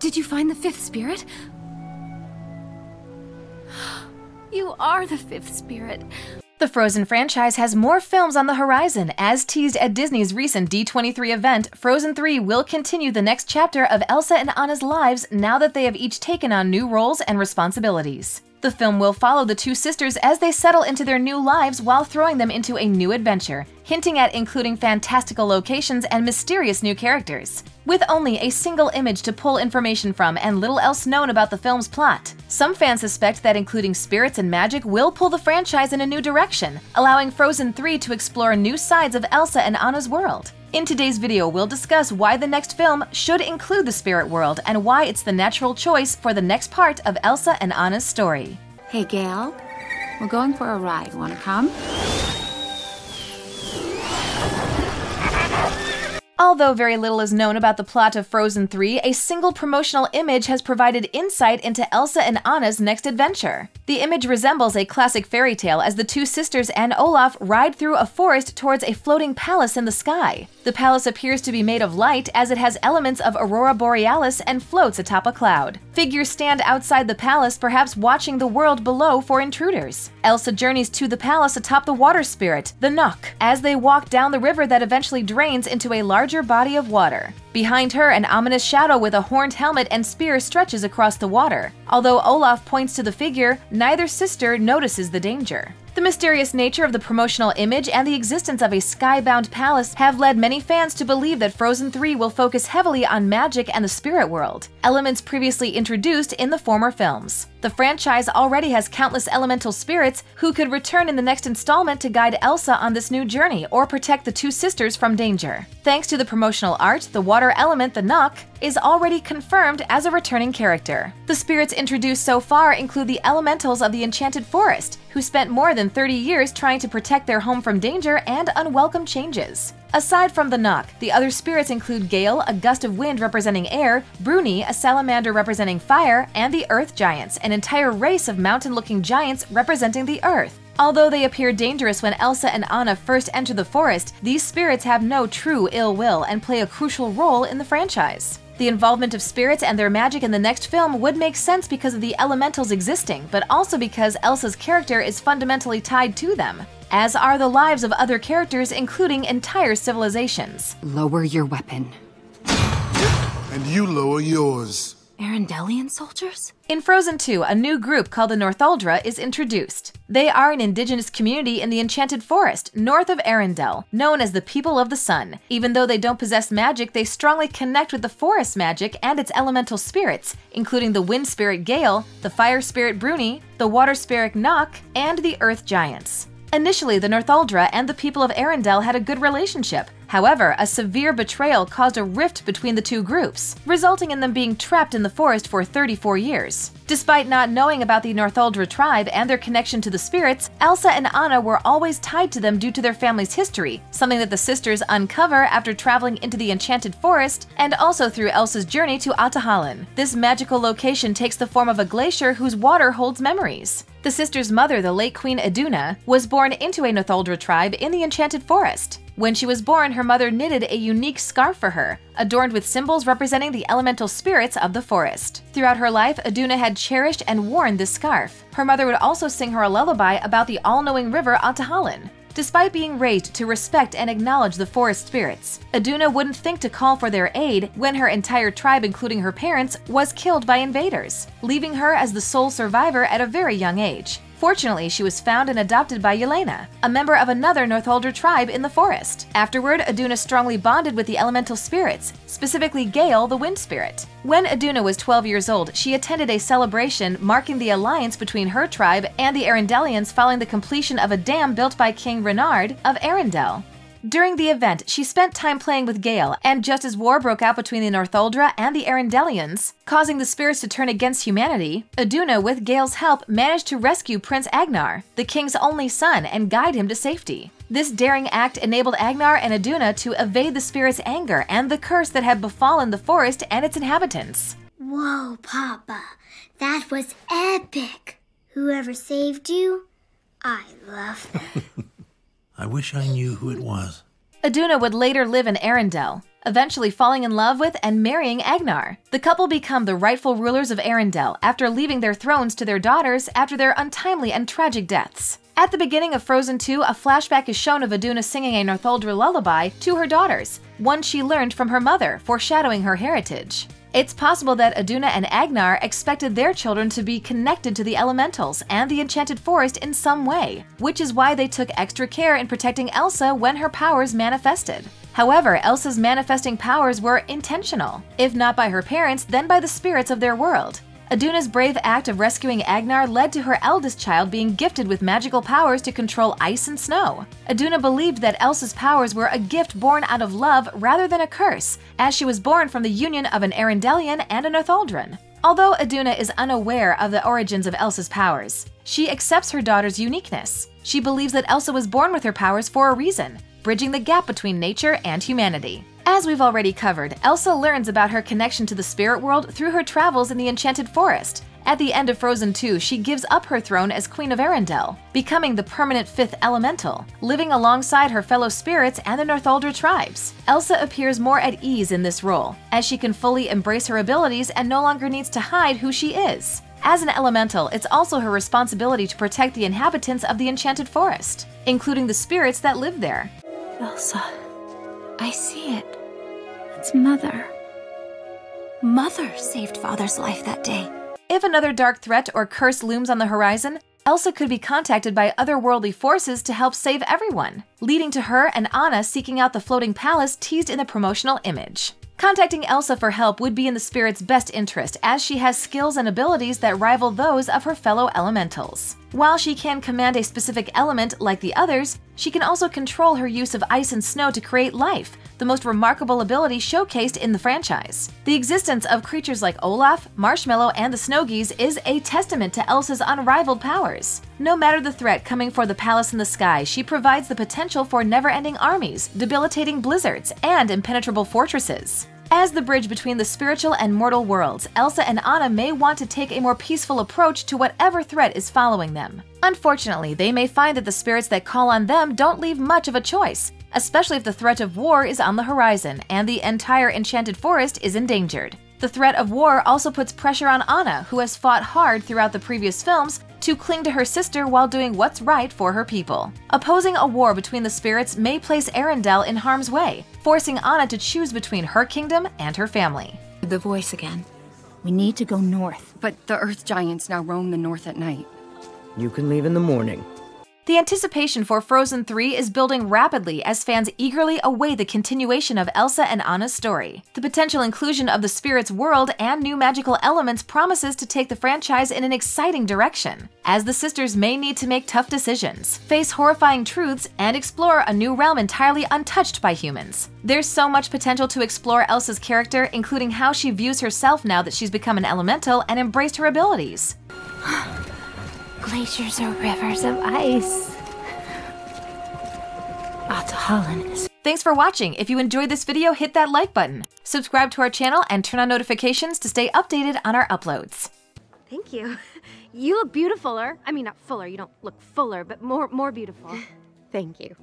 Did you find the fifth spirit? You are the fifth spirit. The Frozen franchise has more films on the horizon. As teased at Disney's recent D23 event, Frozen 3 will continue the next chapter of Elsa and Anna's lives now that they have each taken on new roles and responsibilities. The film will follow the two sisters as they settle into their new lives while throwing them into a new adventure, hinting at including fantastical locations and mysterious new characters. With only a single image to pull information from and little else known about the film's plot, some fans suspect that including spirits and magic will pull the franchise in a new direction, allowing Frozen 3 to explore new sides of Elsa and Anna's world. In today's video, we'll discuss why the next film should include the spirit world and why it's the natural choice for the next part of Elsa and Anna's story. Hey, Gail. We're going for a ride. Wanna come? Although very little is known about the plot of Frozen 3, a single promotional image has provided insight into Elsa and Anna's next adventure. The image resembles a classic fairy tale as the two sisters and Olaf ride through a forest towards a floating palace in the sky. The palace appears to be made of light as it has elements of Aurora Borealis and floats atop a cloud. Figures stand outside the palace, perhaps watching the world below for intruders. Elsa journeys to the palace atop the water spirit, the Knock, as they walk down the river that eventually drains into a larger body of water. Behind her, an ominous shadow with a horned helmet and spear stretches across the water. Although Olaf points to the figure, neither sister notices the danger. The mysterious nature of the promotional image and the existence of a skybound palace have led many fans to believe that Frozen 3 will focus heavily on magic and the spirit world, elements previously introduced in the former films. The franchise already has countless elemental spirits who could return in the next installment to guide Elsa on this new journey or protect the two sisters from danger. Thanks to the promotional art, the water element, the Knock, is already confirmed as a returning character. The spirits introduced so far include the elementals of the Enchanted Forest, who spent more than 30 years trying to protect their home from danger and unwelcome changes. Aside from the Knock, the other spirits include Gale, a gust of wind representing air, Bruni, a salamander representing fire, and the Earth Giants, an entire race of mountain-looking giants representing the Earth. Although they appear dangerous when Elsa and Anna first enter the forest, these spirits have no true ill will and play a crucial role in the franchise. The involvement of spirits and their magic in the next film would make sense because of the elementals existing, but also because Elsa's character is fundamentally tied to them, as are the lives of other characters, including entire civilizations. Lower your weapon. And you lower yours. Arendellian soldiers? In Frozen 2, a new group called the Northuldra is introduced. They are an indigenous community in the Enchanted Forest, north of Arendelle, known as the People of the Sun. Even though they don't possess magic, they strongly connect with the forest magic and its elemental spirits, including the wind spirit Gale, the fire spirit Bruni, the water spirit Knock, and the earth giants. Initially, the Northuldra and the people of Arendelle had a good relationship. However, a severe betrayal caused a rift between the two groups, resulting in them being trapped in the forest for 34 years. Despite not knowing about the Northuldra tribe and their connection to the spirits, Elsa and Anna were always tied to them due to their family's history, something that the sisters uncover after traveling into the Enchanted Forest and also through Elsa's journey to Ahtohallan. This magical location takes the form of a glacier whose water holds memories. The sisters' mother, the late Queen Iduna, was born into a Northuldra tribe in the Enchanted Forest. When she was born, her mother knitted a unique scarf for her, adorned with symbols representing the elemental spirits of the forest. Throughout her life, Iduna had cherished and worn this scarf. Her mother would also sing her a lullaby about the all-knowing river Ahtohallan. Despite being raised to respect and acknowledge the forest spirits, Iduna wouldn't think to call for their aid when her entire tribe, including her parents, was killed by invaders, leaving her as the sole survivor at a very young age. Fortunately, she was found and adopted by Yelena, a member of another Northuldra tribe in the forest. Afterward, Iduna strongly bonded with the elemental spirits, specifically Gale, the wind spirit. When Iduna was 12 years old, she attended a celebration marking the alliance between her tribe and the Arendellians following the completion of a dam built by King Renard of Arendelle. During the event, she spent time playing with Gale, and just as war broke out between the Northuldra and the Arendellians, causing the spirits to turn against humanity, Iduna, with Gale's help, managed to rescue Prince Agnar, the king's only son, and guide him to safety. This daring act enabled Agnar and Iduna to evade the spirits' anger and the curse that had befallen the forest and its inhabitants. Whoa, Papa, that was epic. Whoever saved you, I love them. I wish I knew who it was. Iduna would later live in Arendelle. eventually falling in love with and marrying Agnar. The couple become the rightful rulers of Arendelle after leaving their thrones to their daughters after their untimely and tragic deaths. At the beginning of Frozen 2, a flashback is shown of Iduna singing a Northuldra lullaby to her daughters, one she learned from her mother, foreshadowing her heritage. It's possible that Iduna and Agnar expected their children to be connected to the elementals and the Enchanted Forest in some way, which is why they took extra care in protecting Elsa when her powers manifested. However, Elsa's manifesting powers were intentional, if not by her parents, then by the spirits of their world. Iduna's brave act of rescuing Agnar led to her eldest child being gifted with magical powers to control ice and snow. Iduna believed that Elsa's powers were a gift born out of love rather than a curse, as she was born from the union of an Arendellian and a Northuldran. Although Iduna is unaware of the origins of Elsa's powers, she accepts her daughter's uniqueness. She believes that Elsa was born with her powers for a reason, bridging the gap between nature and humanity. As we've already covered, Elsa learns about her connection to the spirit world through her travels in the Enchanted Forest. At the end of Frozen 2, she gives up her throne as Queen of Arendelle, becoming the permanent fifth elemental, living alongside her fellow spirits and the Northuldra tribes. Elsa appears more at ease in this role, as she can fully embrace her abilities and no longer needs to hide who she is. As an elemental, it's also her responsibility to protect the inhabitants of the Enchanted Forest, including the spirits that live there. Elsa, I see it. It's Mother. Mother saved Father's life that day. If another dark threat or curse looms on the horizon, Elsa could be contacted by otherworldly forces to help save everyone, leading to her and Anna seeking out the floating palace teased in the promotional image. Contacting Elsa for help would be in the spirit's best interest, as she has skills and abilities that rival those of her fellow elementals. While she can command a specific element like the others, she can also control her use of ice and snow to create life, the most remarkable ability showcased in the franchise. The existence of creatures like Olaf, Marshmallow, and the Snow Geese is a testament to Elsa's unrivaled powers. No matter the threat coming for the palace in the sky, she provides the potential for never-ending armies, debilitating blizzards, and impenetrable fortresses. As the bridge between the spiritual and mortal worlds, Elsa and Anna may want to take a more peaceful approach to whatever threat is following them. Unfortunately, they may find that the spirits that call on them don't leave much of a choice, especially if the threat of war is on the horizon and the entire Enchanted Forest is endangered. The threat of war also puts pressure on Anna, who has fought hard throughout the previous films to cling to her sister while doing what's right for her people. Opposing a war between the spirits may place Arendelle in harm's way, forcing Anna to choose between her kingdom and her family. The voice again. We need to go north. But the Earth Giants now roam the north at night. You can leave in the morning. The anticipation for Frozen 3 is building rapidly as fans eagerly await the continuation of Elsa and Anna's story. The potential inclusion of the spirit's world and new magical elements promises to take the franchise in an exciting direction, as the sisters may need to make tough decisions, face horrifying truths, and explore a new realm entirely untouched by humans. There's so much potential to explore Elsa's character, including how she views herself now that she's become an elemental and embraced her abilities. Glaciers are rivers of ice. Ahtohallan. Thanks for watching. If you enjoyed this video, hit that like button. Subscribe to our channel and turn on notifications to stay updated on our uploads. Thank you. You look beautifuler. I mean, not fuller. You don't look fuller, but more beautiful. Thank you.